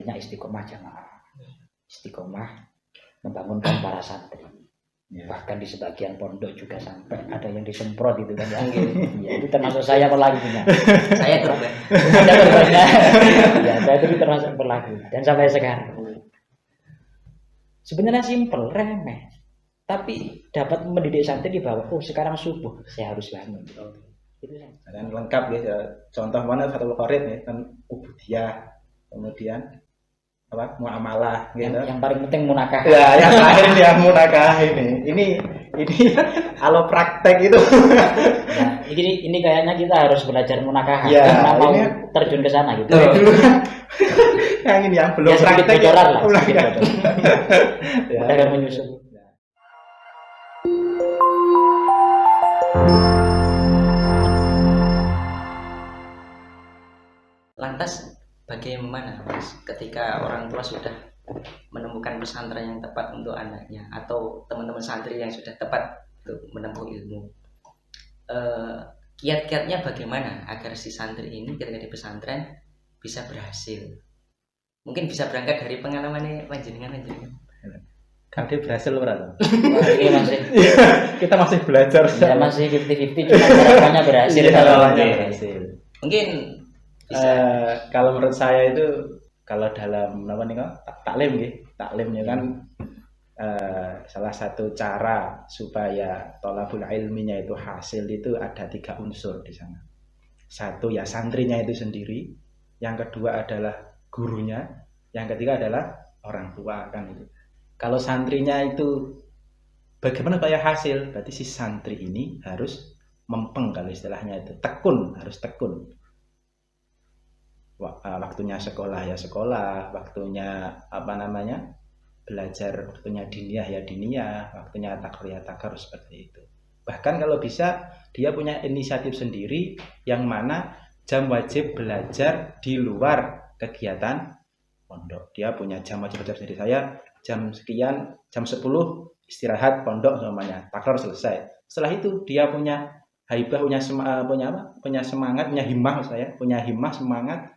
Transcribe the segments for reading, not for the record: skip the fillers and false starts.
Istiqomah jamaah, istiqomah membangunkan para santri. Ya. Bahkan di sebagian pondok juga sampai ada yang disemprot gitu kan ya. Ya itu termasuk saya pelakunya. Saya korban. Ada korbannya. Ya, saya itu termasuk pelaku dan sampai sekarang. Sebenarnya simpel, remeh. Tapi dapat mendidik santri di bawah. Oh, sekarang subuh, saya harus bangun. Itu saja. Dan lengkap ya. Contoh mana Fathul Qorib ya, kan ubudiyah, kemudian apa muamalah gitu. Yang paling penting munakah. Ya, yang terakhir dia munakah ini kalau praktek itu. Nah, ini kayaknya kita harus belajar munakah ya, karena mau ini terjun ke sana gitu. Dulu yang ini yang belum ya, praktek bocoran lah. Ya, agar menyusul. Lantas bagaimana Mas ketika orang tua sudah menemukan pesantren yang tepat untuk anaknya atau teman-teman santri yang sudah tepat untuk menempuh ilmu, kiat-kiatnya bagaimana agar si santri ini ketika di pesantren bisa berhasil? Mungkin bisa berangkat dari pengalamannya panjenengan aja. Kan dia berhasil berarti. Ini masih kita masih belajar. Ya masih 50-50 cuma harapannya berhasil. Berhasil. Mungkin kalau menurut saya itu kalau dalam apa nih kok taklim gitu, taklimnya kan salah satu cara supaya thalabul ilminya itu hasil itu ada 3 unsur di sana. Satu ya santrinya itu sendiri, yang kedua adalah gurunya, yang ketiga adalah orang tua kan itu. Kalau santrinya itu bagaimana supaya hasil? Berarti si santri ini harus mempeng kalau istilahnya itu, tekun, harus tekun. Waktunya sekolah ya sekolah, waktunya apa namanya belajar, waktunya diniyah ya diniyah, waktunya takror ya takror seperti itu. Bahkan kalau bisa dia punya inisiatif sendiri yang mana jam wajib belajar di luar kegiatan pondok. Dia punya jam wajib belajar sendiri. Saya jam sekian, jam 10 istirahat pondok semuanya, takror selesai. Setelah itu dia punya haibah, punya semangat, punya himmah saya, punya himmah semangat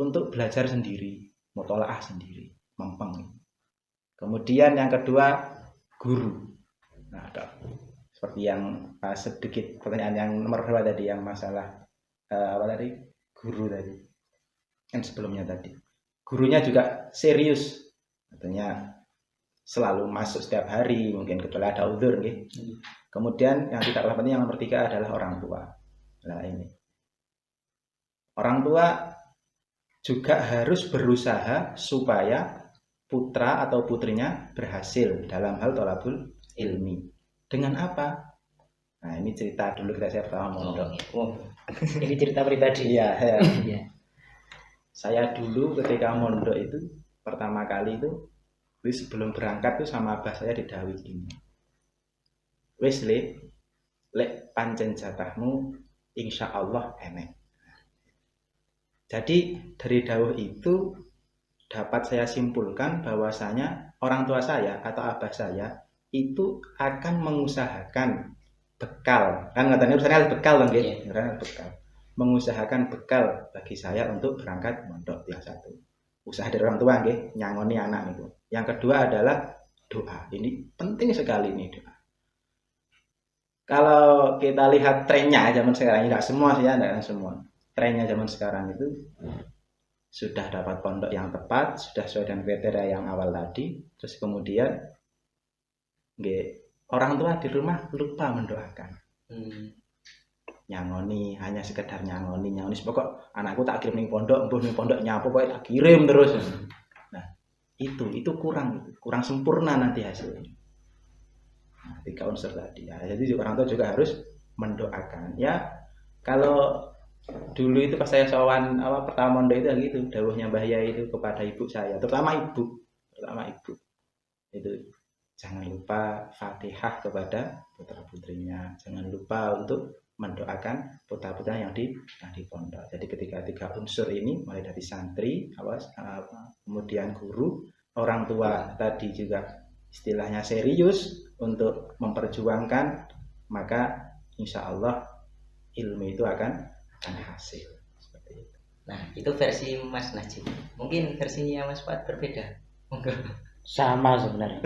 untuk belajar sendiri, mutolaah sendiri, mempeng. Kemudian yang kedua guru. Nah, seperti yang sedikit pertanyaan yang nomor 2 tadi, yang masalah apa tadi? Guru tadi. Yang sebelumnya tadi. Gurunya juga serius. Artinya selalu masuk setiap hari, mungkin kecuali ada udzur nggih. Kemudian yang tidak kalah penting yang nomor 3 adalah orang tua. Nah, ini. Orang tua juga harus berusaha supaya putra atau putrinya berhasil dalam hal thalabul ilmi. Dengan apa? Nah, ini cerita dulu saya pertama mondok. Ini cerita pribadi. Iya. Saya dulu ketika mondok itu pertama kali itu sebelum berangkat tuh sama abah saya didhawuhi gini. Wis lek pancen jatahmu insyaallah enek. Jadi dari dawuh itu dapat saya simpulkan bahwasanya orang tua saya atau abah saya itu akan mengusahakan bekal. Kan katanya urusannya bekal kan gitu. Bekal. Mengusahakan bekal bagi saya untuk berangkat mondok yang satu. Usaha dari orang tua nggih, nyangoni anak itu. Yang kedua adalah doa. Ini penting sekali nih doa. Kalau kita lihat trennya zaman sekarang, tidak semua sih ya, tidak semua. Trennya zaman sekarang itu sudah dapat pondok yang tepat, sudah sesuai dengan kriteria yang awal tadi, terus kemudian orang tua di rumah lupa mendoakan. Nyangoni, hanya sekedar nyangoni pokok anakku tak kirim ning pondok nyapo pokoknya tak kirim terus. Nah, itu kurang sempurna nanti hasilnya. Nah, 3 unsur tadi ya. Jadi orang tua juga harus mendoakan. Ya, kalau dulu itu pas saya sowan pertama mondok itu gitu, dawuhnya Mbah Yai itu kepada ibu saya, terutama ibu. Itu jangan lupa Fatihah kepada putra-putrinya. Jangan lupa untuk mendoakan putra-putra yang di pondok. Jadi ketika 3 unsur ini mulai dari santri, kemudian guru, orang tua tadi juga istilahnya serius untuk memperjuangkan, maka insya Allah ilmu itu akan hasil seperti itu. Nah, itu versi Mas Najib. Mungkin versinya Mas Fuad berbeda. Monggo. Sama sebenarnya.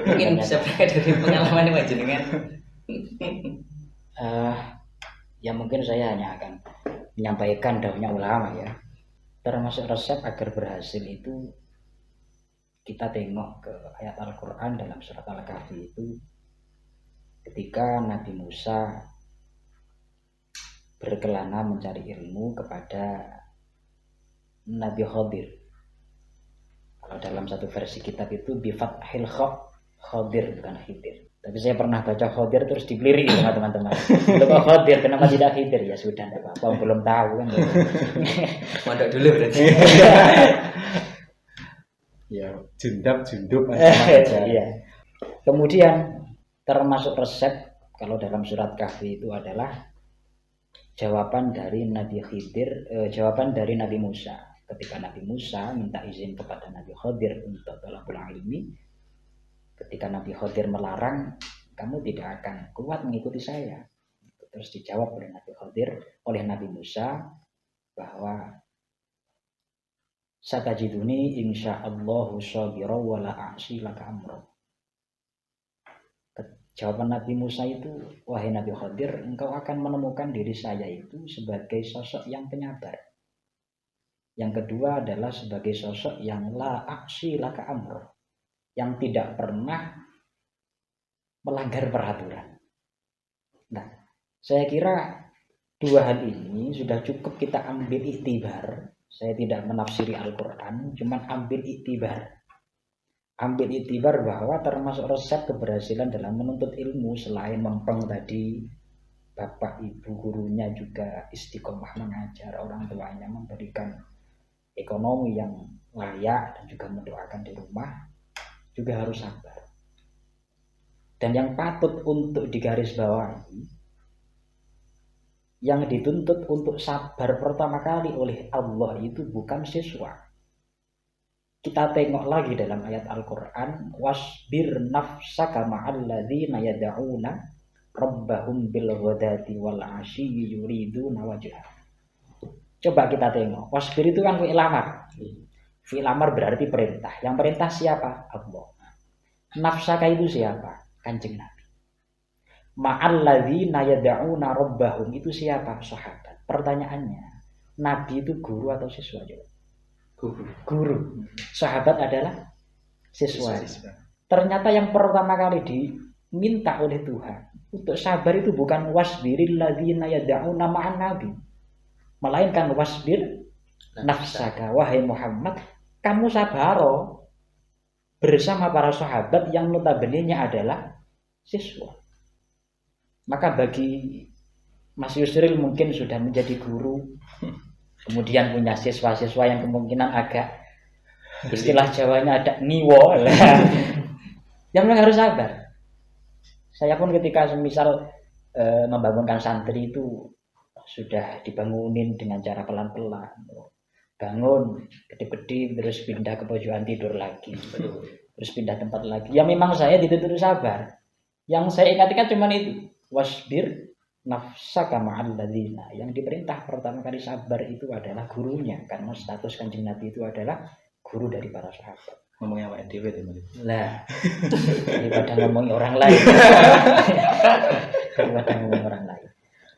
Mungkin bisa berangkat dari pengalaman Mas jenengan. Ya mungkin saya hanya akan menyampaikan dawuhnya ulama ya. Termasuk resep agar berhasil itu kita tengok ke ayat Al-Quran dalam surat Al-Kahfi itu ketika Nabi Musa berkelana mencari ilmu kepada Nabi Khadir. Kalau dalam satu versi kitab itu bifathil Khadir bukan Khidir. Tapi saya pernah baca Khadir terus dibelirik sama teman-teman. Kalau Khadir kenapa tidak Khidir? Ya sudah enggak apa-apa, belum tahu kan. Mondok dulu berarti. Ya, jundup aja. Iya. Kemudian termasuk resep kalau dalam surat Kahfi itu adalah jawaban dari Nabi Musa. Ketika Nabi Musa minta izin kepada Nabi Khadir untuk talabul ilmi, ketika Nabi Khadir melarang, kamu tidak akan kuat mengikuti saya. Terus dijawab oleh Nabi Khadir, oleh Nabi Musa bahwa satajiduni insyaallahu sabira wa la a'si laka amra. Jawaban Nabi Musa itu, wahai Nabi Khadir, engkau akan menemukan diri saya itu sebagai sosok yang penyabar. Yang kedua adalah sebagai sosok yang la a'si laka amra, yang tidak pernah melanggar peraturan. Nah, saya kira dua hal ini sudah cukup kita ambil iktibar. Saya tidak menafsiri Al-Quran, cuman ambil iktibar. Ambil iktibar bahwa termasuk resep keberhasilan dalam menuntut ilmu selain mempeng tadi, bapak ibu gurunya juga istiqomah mengajar, orang tuanya memberikan ekonomi yang layak dan juga mendoakan di rumah, juga harus sabar. Dan yang patut untuk digarisbawahi, yang dituntut untuk sabar pertama kali oleh Allah itu bukan siswa. Kita tengok lagi dalam ayat Al-Quran, wasbir nafsaka ma'alladzina yada'una rabbahum bil ghadati wal 'ashyi yuriduna wajhah. Coba kita tengok, wasbir itu kan fi'il amar. Fi'il amar berarti perintah. Yang perintah siapa? Allah. Nafsaka itu siapa? Kanjeng Nabi. Ma'alladzina yada'una rabbahum itu siapa? Sahabat. Pertanyaannya, Nabi itu guru atau siswa? Guru. Sahabat adalah siswa. Ternyata yang pertama kali diminta oleh Tuhan untuk sabar itu bukan wasbiril ladzina yad'una ma'an nabi, melainkan wasbir nafsaka, wahai Muhammad, kamu sabaro bersama para sahabat yang notabene-nya adalah siswa. Maka bagi Mas Yusril mungkin sudah menjadi guru, kemudian punya siswa-siswa yang kemungkinan agak istilah Jawanya ada niwo, yang memang harus sabar. Saya pun ketika semisal membangunkan santri itu sudah dibangunin dengan cara pelan-pelan, bangun gede-gede terus pindah ke pojokan tidur lagi, terus pindah tempat lagi. Ya memang saya dituntut sabar. Yang saya ingatkan cuma itu, wasbir nafsaka ma'al ladzina. Yang diperintah pertama kali sabar itu adalah gurunya, karena status Kanjeng Nabi itu adalah guru dari para sahabat. Ngomongnya awake dhewe teman. Lah, daripada ngomongin orang lain. Daripada ngomongin orang lain.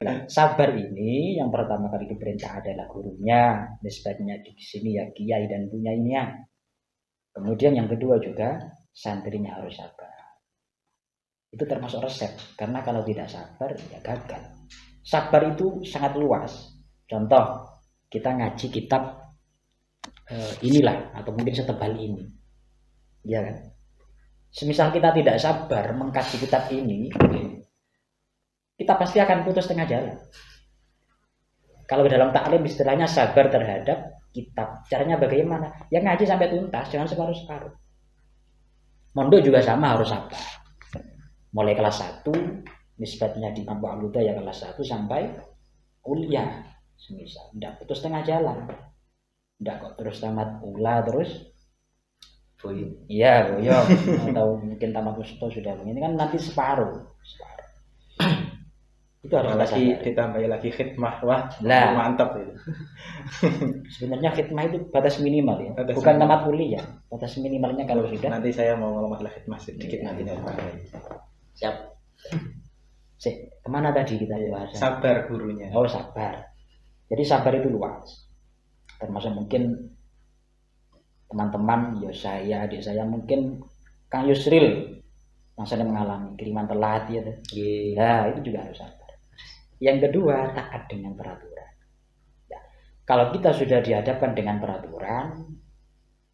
Nah, sabar ini yang pertama kali diperintah adalah gurunya, nisbatnya di sini ya kiai dan punyainya. Kemudian yang kedua juga santrinya harus sabar. Itu termasuk resep, karena kalau tidak sabar ya gagal. Sabar itu sangat luas. Contoh, kita ngaji kitab inilah atau mungkin setebal ini, ya kan? Semisal kita tidak sabar mengkaji kitab ini, kita pasti akan putus tengah jalan. Kalau dalam taklim istilahnya sabar terhadap kitab. Caranya bagaimana? Ya ngaji sampai tuntas, jangan separuh-separuh. Mondok juga sama, harus sabar. Mulai kelas 1, nisbatnya di Mampu Aluda ya kelas 1 sampai kuliah semisal. Tidak putus tengah jalan. Tidak kok terus tamat ula terus boyong. Iya, boyong. Atau mungkin tamat usto sudah begini kan nanti separuh. Itu harus kita Apalagi sadari. ditambahi lagi khidmah, wah Lah. mantap itu. Sebenarnya khidmah itu batas minimal ya, Batas bukan minimal. tamat kuliah. Batas minimalnya kalau sudah. Nanti saya mau ngomong masalah khidmah sedikit Iya. nanti ya Pak. Siap. Kemana tadi kita bahas? Sabar gurunya. Oh, sabar. Jadi sabar itu luas. Termasuk mungkin teman-teman, ya saya, adik saya, mungkin Kang Yusril yang sedang mengalami kiriman telat ya. Nah, itu juga harus sabar. Yang kedua, taat dengan peraturan. Ya. Kalau kita sudah dihadapkan dengan peraturan,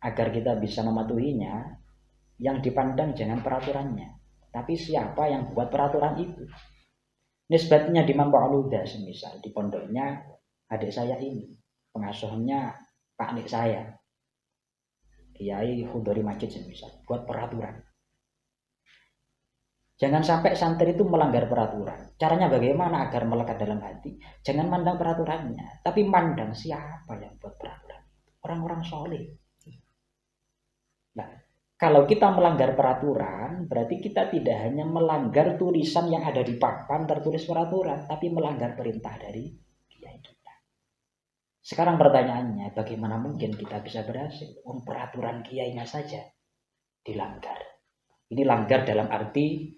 agar kita bisa mematuhinya, yang dipandang jangan peraturannya, tapi siapa yang buat peraturan itu. Nisbatnya di Mampu Aluda, semisal di pondoknya adik saya ini, pengasuhnya Pak Nik saya, Kiai Hudori Majid semisal, buat peraturan. Jangan sampai santri itu melanggar peraturan. Caranya bagaimana agar melekat dalam hati? Jangan mandang peraturannya, tapi mandang siapa yang buat peraturan. Orang-orang soleh. Nah, kalau kita melanggar peraturan, berarti kita tidak hanya melanggar tulisan yang ada di papan tertulis peraturan, tapi melanggar perintah dari kiai kita. Sekarang pertanyaannya, bagaimana mungkin kita bisa berhasil? Peraturan kiainya saja dilanggar. Ini langgar dalam arti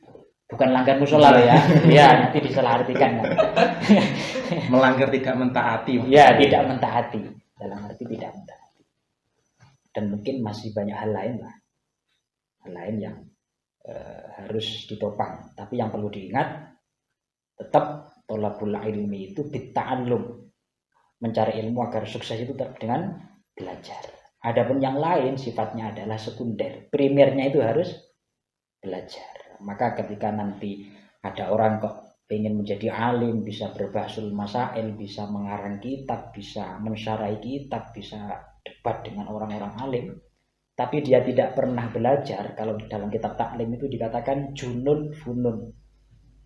bukan langgar musola ya. Ya, nanti disalahartikan. Melanggar tidak mentaati. Ya, tidak mentaati. Dalam arti tidak mentaati. Dan mungkin masih banyak hal lain lah. Hal lain yang harus ditopang. Tapi yang perlu diingat, tetap thalabul ilmi itu bitta'allum. Mencari ilmu agar sukses itu dengan belajar. Adapun yang lain sifatnya adalah sekunder. Primernya itu harus belajar. Maka ketika nanti ada orang kok ingin menjadi alim, bisa berbahsul masail, bisa mengarang kitab, bisa mensyarai kitab, bisa debat dengan orang-orang alim, tapi dia tidak pernah belajar. Kalau dalam kitab taklim itu dikatakan junun funun.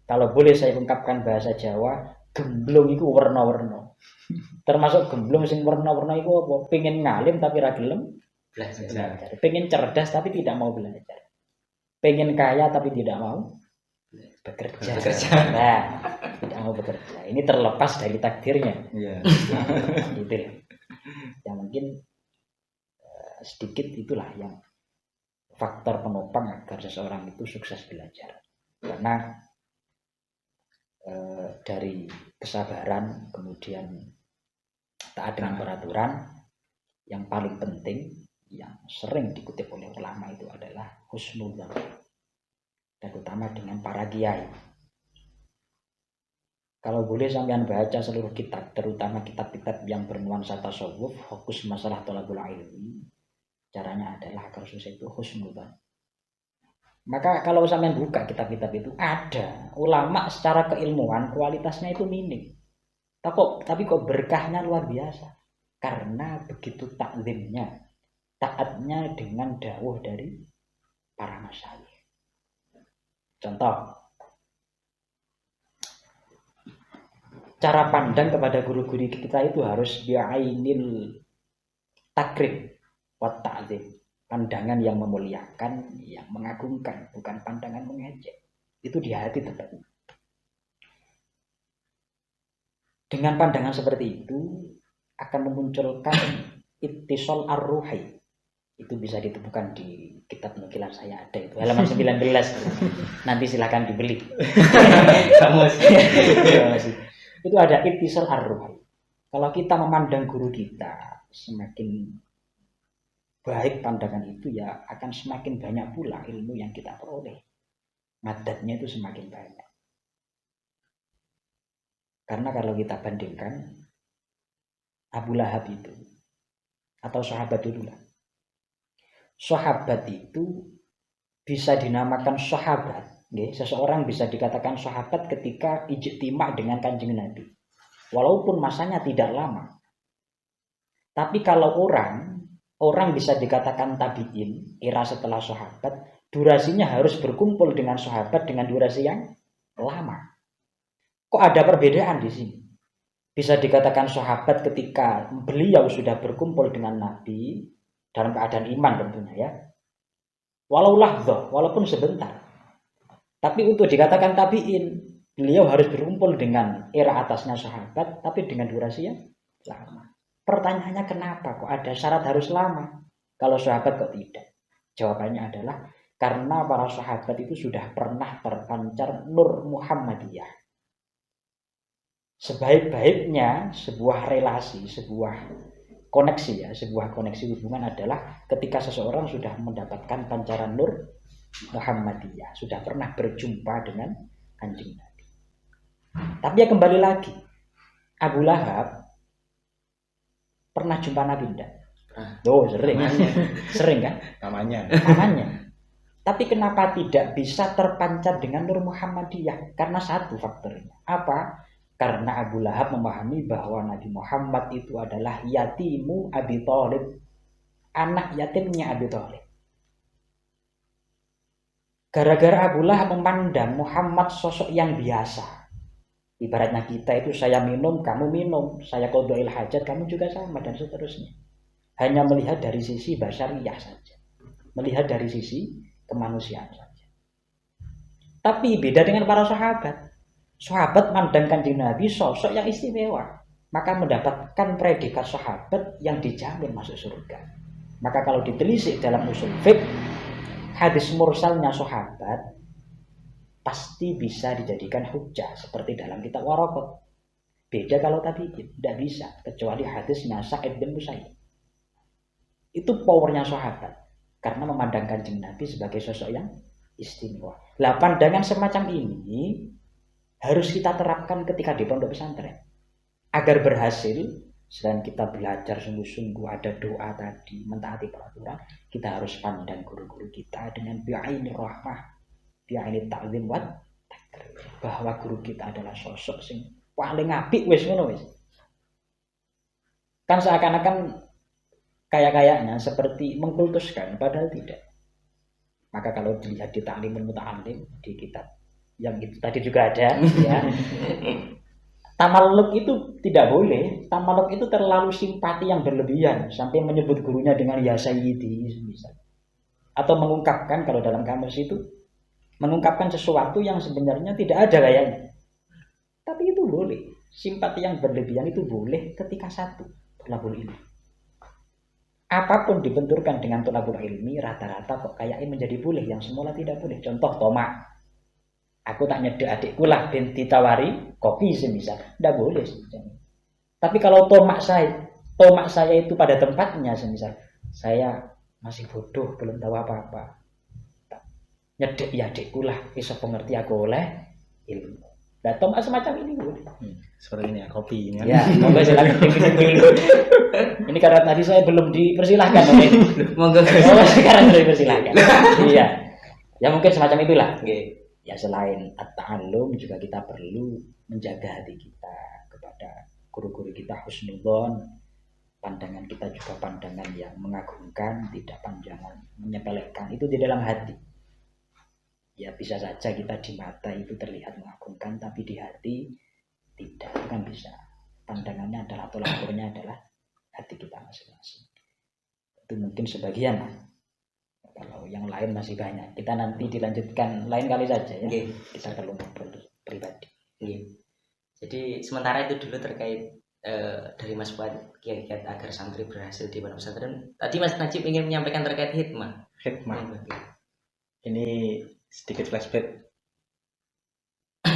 Kalau boleh saya ungkapkan bahasa Jawa, gemblung itu warna-warna. Termasuk gemblung sing warna-warna itu apa? Pengen ngalim tapi ra gelem belajar. Pengen cerdas tapi tidak mau belajar. Pengen kaya tapi tidak mau bekerja. Nah, tidak mau bekerja. Ini terlepas dari takdirnya. Iya. Gitu. Ya mungkin sedikit itulah yang faktor penopang agar seseorang itu sukses belajar. Karena dari kesabaran, kemudian taat dengan peraturan, yang paling penting yang sering dikutip oleh ulama itu adalah husnudzan, dan terutama dengan para kiai. Kalau boleh sampean baca seluruh kitab, terutama kitab-kitab yang bernuansa tasawuf, fokus masalah thalabul ilmi, caranya adalah agar sukses itu husnudzan. Maka kalau sampean buka kitab-kitab itu, ada ulama secara keilmuan kualitasnya itu minim, tapi kok berkahnya luar biasa, karena begitu takzimnya, taatnya dengan dawuh dari para masyayikh. Contoh, cara pandang kepada guru-guru kita itu harus bi'ainil takrib wa ta'zim. Pandangan yang memuliakan, yang mengagungkan, bukan pandangan mengejek. Itu di hati tetap. Dengan pandangan seperti itu akan memunculkan ittisal ar-ruhi. Itu bisa ditemukan di kitab nukilan saya, ada itu halaman 19. Nanti silakan dibeli. Itu ada ittisal ar-ruhi. Kalau kita memandang guru kita semakin baik pandangan itu, ya akan semakin banyak pula ilmu yang kita peroleh. Madatnya itu semakin banyak. Karena kalau kita bandingkan Abu Lahab itu, atau sahabat dulu lah. Sahabat itu bisa dinamakan sahabat. Seseorang bisa dikatakan sahabat ketika ijtima dengan Kanjeng Nabi. Walaupun masanya tidak lama. Tapi kalau orang bisa dikatakan tabi'in, era setelah sahabat, durasinya harus berkumpul dengan sahabat dengan durasi yang lama. Kok ada perbedaan di sini? Bisa dikatakan sahabat ketika beliau sudah berkumpul dengan Nabi dalam keadaan iman tentunya ya. Walau lahdzah, walaupun sebentar. Tapi untuk dikatakan tabi'in, beliau harus berkumpul dengan era atasnya sahabat, tapi dengan durasi yang lama. Pertanyaannya kenapa kok ada syarat harus lama? Kalau sahabat kok tidak? Jawabannya adalah karena para sahabat itu sudah pernah terpancar nur Muhammadiyah. Sebaik-baiknya sebuah relasi, sebuah koneksi ya, sebuah koneksi hubungan adalah ketika seseorang sudah mendapatkan pancaran nur Muhammadiyah, sudah pernah berjumpa dengan Kanjeng Nabi. Tapi ya kembali lagi, Abu Lahab pernah jumpa Nabi enggak? Oh, sering. Sering kan? Namanya. Tapi kenapa tidak bisa terpancar dengan nur Muhammadiyah? Karena satu faktornya. Apa? Karena Abu Lahab memahami bahwa Nabi Muhammad itu adalah yatimu Abi Thalib, anak yatimnya Abi Thalib. Gara-gara Abu Lahab memandang Muhammad sosok yang biasa. Ibaratnya kita itu saya minum, kamu minum, saya qadha'il hajat, kamu juga sama, dan seterusnya. Hanya melihat dari sisi basyariyah saja. Melihat dari sisi kemanusiaan saja. Tapi beda dengan para sahabat. Sahabat mandang Kanjeng Nabi sosok yang istimewa, maka mendapatkan predikat sahabat yang dijamin masuk surga. Maka kalau ditelisik dalam usul fiqh, hadis mursalnya sahabat pasti bisa dijadikan hujjah seperti dalam kitab Waraqat. Beda kalau tadi tidak bisa, kecuali hadisnya Sa'id bin Musayyib. Itu powernya sahabat karena memandang Kanjeng Nabi sebagai sosok yang istimewa. Lah pandangan semacam ini harus kita terapkan ketika di pondok pesantren. Agar berhasil, selain kita belajar sungguh-sungguh ada doa tadi, mentaati peraturan, kita harus pandang guru-guru kita dengan bi'aini rahmah, bi'aini ta'zim wa takrim, bahwa guru kita adalah sosok sing paling apik wis ngono wis. Kan seakan-akan kayaknya seperti mengkultuskan, padahal tidak. Maka kalau dilihat di Ta'limul Muta'allim, di kitab yang itu tadi juga ada ya. Tamalluk itu tidak boleh. Tamalluk itu terlalu simpati yang berlebihan sampai menyebut gurunya dengan ya sayyidi misalnya. Atau mengungkapkan, kalau dalam kamus itu mengungkapkan sesuatu yang sebenarnya tidak ada kayaknya. Tapi itu boleh. Simpati yang berlebihan itu boleh ketika satu, thalabul ilmi. Apapun dibenturkan dengan thalabul ilmi, rata-rata kok kayaknya menjadi boleh, yang semula tidak boleh. Contoh tomak. Aku tak nyedek adikku lah dan ditawari kopi semisal, tidak boleh sebenarnya. Tapi kalau tomak saya itu pada tempatnya semisal, saya masih bodoh, belum tahu apa-apa, nyedek ya adikku lah, bisa pengerti aku oleh ilmu. Nah, tomak semacam ini boleh. Seperti ini ya, kopi ini. Ya, monggo silakan dulu. Ini karena tadi saya belum dipersilahkan, oke? Monggo sekarang dipersilahkan. Iya, ya mungkin semacam itulah. Okay. Ya selain at-ta'allum juga kita perlu menjaga hati kita kepada guru-guru kita husnudzon. Pandangan kita juga pandangan yang mengagumkan, tidak pandangan menyepelekan. Itu di dalam hati. Ya bisa saja kita di mata itu terlihat mengagumkan, tapi di hati tidak. Itu kan bisa. Pandangannya adalah tolak ukurnya adalah hati kita masing-masing. Itu mungkin sebagian lah. Kalau yang lain masih banyak, kita nanti dilanjutkan lain kali saja ya. Okay. Kita perlu ngobrol pribadi. Okay. Jadi sementara itu dulu terkait dari Mas Fuad kiat-kiat agar santri berhasil di pondok pesantren. Tadi Mas Najib ingin menyampaikan terkait hikmah. Ini sedikit flashback.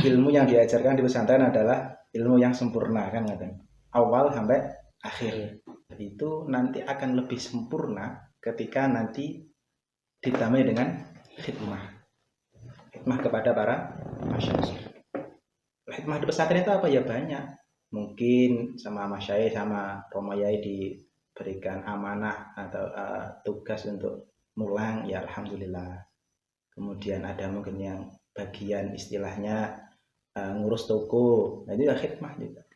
Ilmu yang diajarkan di pesantren adalah ilmu yang sempurna kan katanya. Awal sampai akhir. Itu nanti akan lebih sempurna ketika nanti ditambahi dengan hikmah kepada para masyayikh. Hikmah di pesantren itu apa ya, banyak. Mungkin sama masyayikh sama romayai diberikan amanah atau tugas untuk mulang, ya alhamdulillah. Kemudian ada mungkin yang bagian istilahnya ngurus toko, nah itu ya hikmah juga.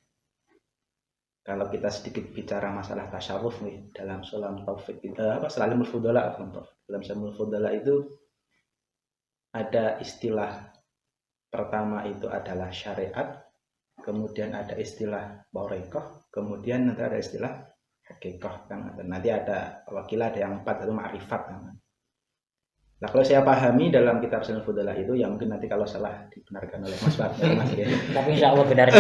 Kalau kita sedikit bicara masalah tasawuf nih, dalam Sulam Taufik kita Salimul Fudala, dalam Salimul Fudala itu ada istilah pertama itu adalah syariat, kemudian ada istilah barekah, kemudian nanti ada istilah hakikah kan. Nanti ada wakil ada yang 4 itu ma'rifat kan. Nah, kalau saya pahami dalam kitab Sunan Fudalah itu, ya mungkin nanti kalau salah dibenarkan oleh Mas Pak. Tapi insya Allah benar.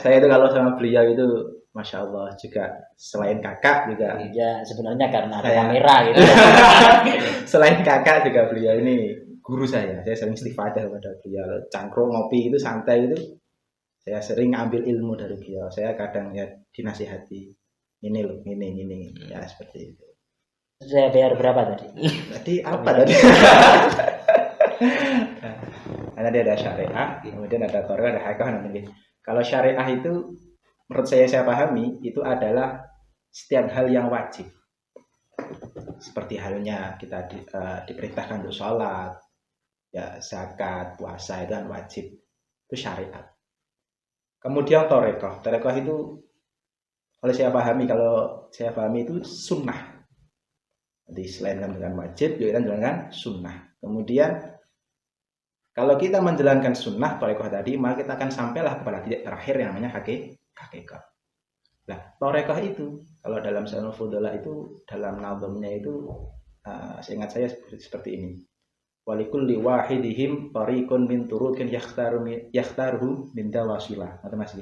Saya itu kalau sama beliau itu, Masya Allah juga selain kakak juga. Ya sebenarnya karena ada Saya- kamera gitu. Selain kakak juga beliau ini guru saya. Saya sering istifadah kepada beliau. Cangkruk ngopi itu santai itu. Saya sering ambil ilmu dari beliau. Saya kadang ya dinasihati. Ini loh, ini. Ya seperti itu. Saya bayar berapa tadi? Tadi apa tadi? Karena dia ada syariah, kemudian ada Torah, ada hakikah nanti. Kalau syariah itu menurut saya pahami itu adalah setiap hal yang wajib. Seperti halnya kita diperintahkan untuk sholat, ya zakat, puasa itu kan wajib. Itu syariat. Kemudian torekoh itu kalau saya pahami itu sunnah. Jadi selain menjalankan wajib, juga kita menjalankan sunnah. Kemudian kalau kita menjalankan sunnah torekoh tadi, maka kita akan sampailah kepada titik terakhir yang namanya hakikat. Nah, torekoh itu kalau dalam Sunan Fudalah itu dalam nazamnya itu seingat saya seperti ini. Walikulli wahidihim tariqun min turuqin yakhtaruhu min dawasilah. Ngoten Mas.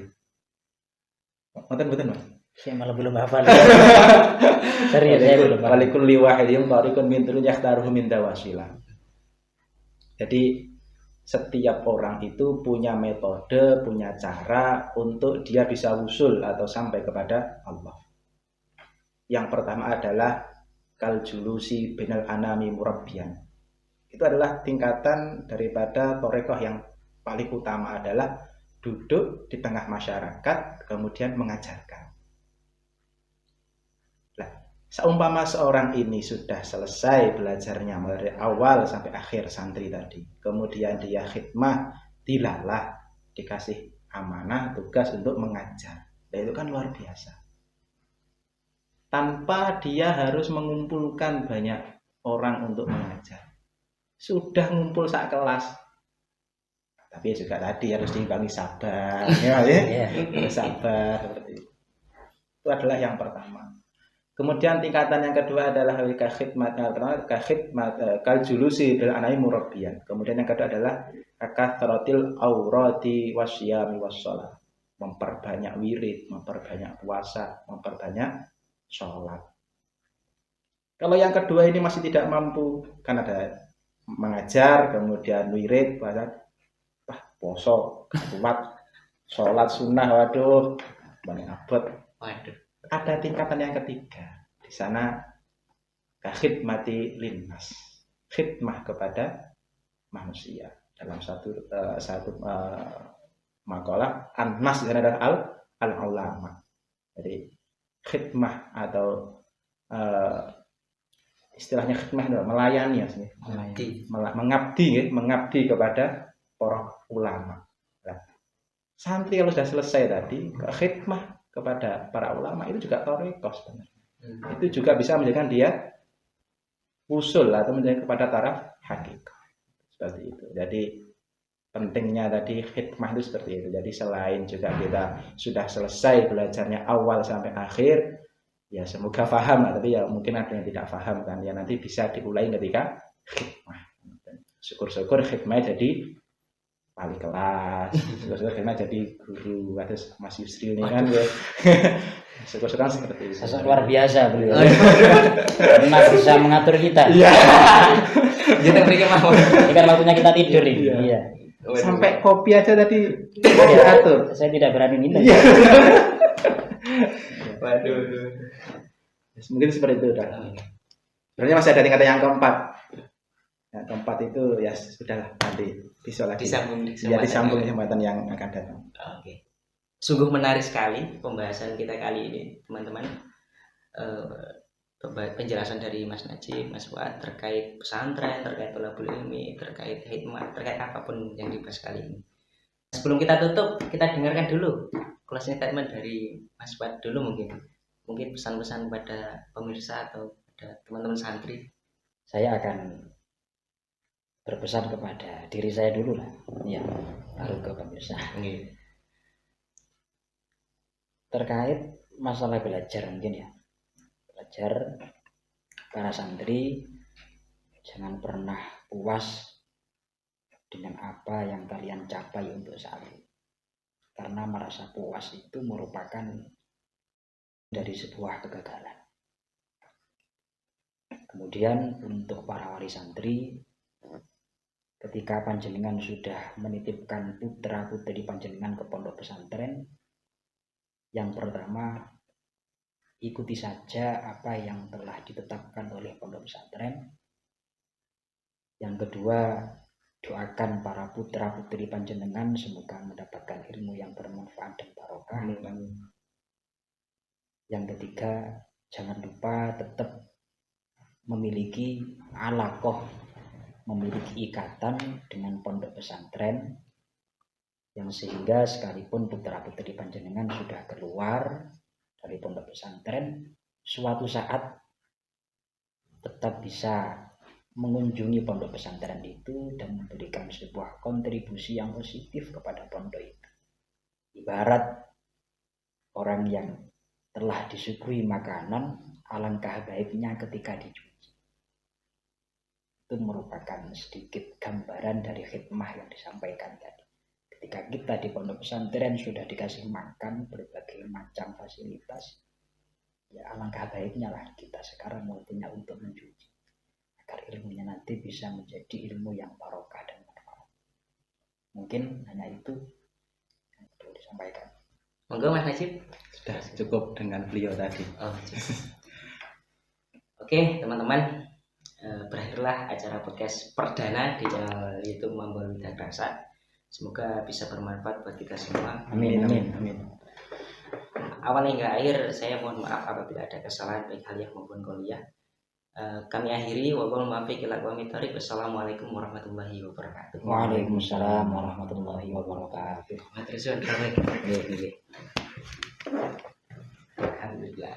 Ngoten Mas. Saya malah belum hafal. Serius saya belum hafal. Walikulli wahidihim tariqun min turuqin yakhtaruhu min dawasilah. Jadi setiap orang itu punya metode, punya cara untuk dia bisa wusul atau sampai kepada Allah. Yang pertama adalah kal julusi binal anami murabbiyan. Itu adalah tingkatan daripada torekoh yang paling utama adalah duduk di tengah masyarakat kemudian mengajarkan. Nah, seumpama seorang ini sudah selesai belajarnya dari awal sampai akhir santri tadi, kemudian dia khidmah, dilalah dikasih amanah tugas untuk mengajar. Nah, itu kan luar biasa. Tanpa dia harus mengumpulkan banyak orang untuk mengajar. Sudah ngumpul sak kelas. Tapi juga tadi harus diimbangi sabar, sabar seperti itu. Itu adalah yang pertama. Kemudian tingkatan yang kedua adalah khidmat kal julusi bil anai murabbiyan. Kemudian yang kedua adalah kathratil aurati wasyami wassalah. Memperbanyak wirid, memperbanyak puasa, memperbanyak sholat. Kalau yang kedua ini masih tidak mampu, kan ada mengajar, kemudian wirid, poso, kuat, sholat sunnah, waduh, banyak abad. Waduh. Ada tingkatan yang ketiga. Di sana khidmati linnas, khidmah kepada manusia. Dalam satu makalah an-nas adalah al-ulama. Jadi khidmah atau istilahnya khidmah adalah melayani, mengabdi kepada para ulama. Nah, santri kalau sudah selesai tadi khidmah kepada para ulama itu juga torekoh sebenarnya. Itu juga bisa menjadikan dia usul atau menjadi kepada taraf hakikat. Seperti itu. Jadi pentingnya tadi khidmah itu seperti itu. Jadi selain juga kita sudah selesai belajarnya awal sampai akhir, ya semoga paham lah, tapi ya mungkin ada yang tidak paham kan, ya nanti bisa diulangi ketika khidmah. Syukur-syukur khidmah jadi wali kelas, syukur-syukur khidmah jadi guru. Ada Mas Yusri ini kan ya. Syukur-syukur seperti itu. Sosok luar biasa beliau. Mas bisa mengatur kita. Iya. Kita berikan mau. Ini kan waktunya kita tidur ini. Iya. Sampai kopi aja tadi diatur. Saya tidak berani minum. Iya. Waduh. Mungkin seperti itu udah. Sebenarnya masih ada tingkatan yang keempat. Yang keempat itu ya sudahlah, nanti bisa lagi. Disambung kesempatan yang akan datang. Oke. Sungguh menarik sekali pembahasan kita kali ini, teman-teman. Penjelasan dari Mas Najib, Mas Fuad terkait pesantren, terkait thalabul ilmi, terkait hikmah, terkait apapun yang dibahas kali ini. Sebelum kita tutup, kita dengarkan dulu closing statement dari Mas Fuad dulu mungkin pesan-pesan pada pemirsa atau pada teman-teman santri. Saya akan berpesan kepada diri saya dulu lah, ya, baru ke pemirsa. Terkait masalah belajar mungkin ya, belajar para santri Jangan pernah puas dengan apa yang kalian capai untuk saat ini. Karena merasa puas itu merupakan dari sebuah kegagalan. Kemudian untuk para wali santri, ketika panjenengan sudah menitipkan putra putri panjenengan ke pondok pesantren, yang pertama ikuti saja apa yang telah ditetapkan oleh pondok pesantren. Yang kedua, doakan para putra putri panjenengan semoga mendapatkan ilmu yang bermanfaat dan barokah. Yang ketiga, jangan lupa tetap memiliki alaqah, memiliki ikatan dengan pondok pesantren, yang sehingga sekalipun putra putri panjenengan sudah keluar dari pondok pesantren, suatu saat tetap bisa mengunjungi pondok pesantren itu dan memberikan sebuah kontribusi yang positif kepada pondok itu. Ibarat orang yang telah disuguhi makanan, alangkah baiknya ketika dicuci. Itu merupakan sedikit gambaran dari khidmah yang disampaikan tadi. Ketika kita di pondok pesantren sudah dikasih makan berbagai macam fasilitas, ya alangkah baiknya lah kita sekarang waktunya untuk mencuci, agar ilmunya nanti bisa menjadi ilmu yang barokah dan manfaat. Mungkin hanya itu yang perlu disampaikan. Monggo Mas Najib. Sudah cukup dengan beliau tadi. Oke teman-teman, berakhirlah acara podcast perdana di channel YouTube Mambo Widya Rasa. Semoga bisa bermanfaat buat kita semua. Amin, amin, amin. Awal hingga akhir saya mohon maaf apabila ada kesalahan baik haliah maupun qauliyah. Kami akhiri wallahul muwaffiq ila aqwamit thoriq. Wassalamualaikum warahmatullahi wabarakatuh. Waalaikumsalam warahmatullahi wabarakatuh. Matur suwun. Alhamdulillah.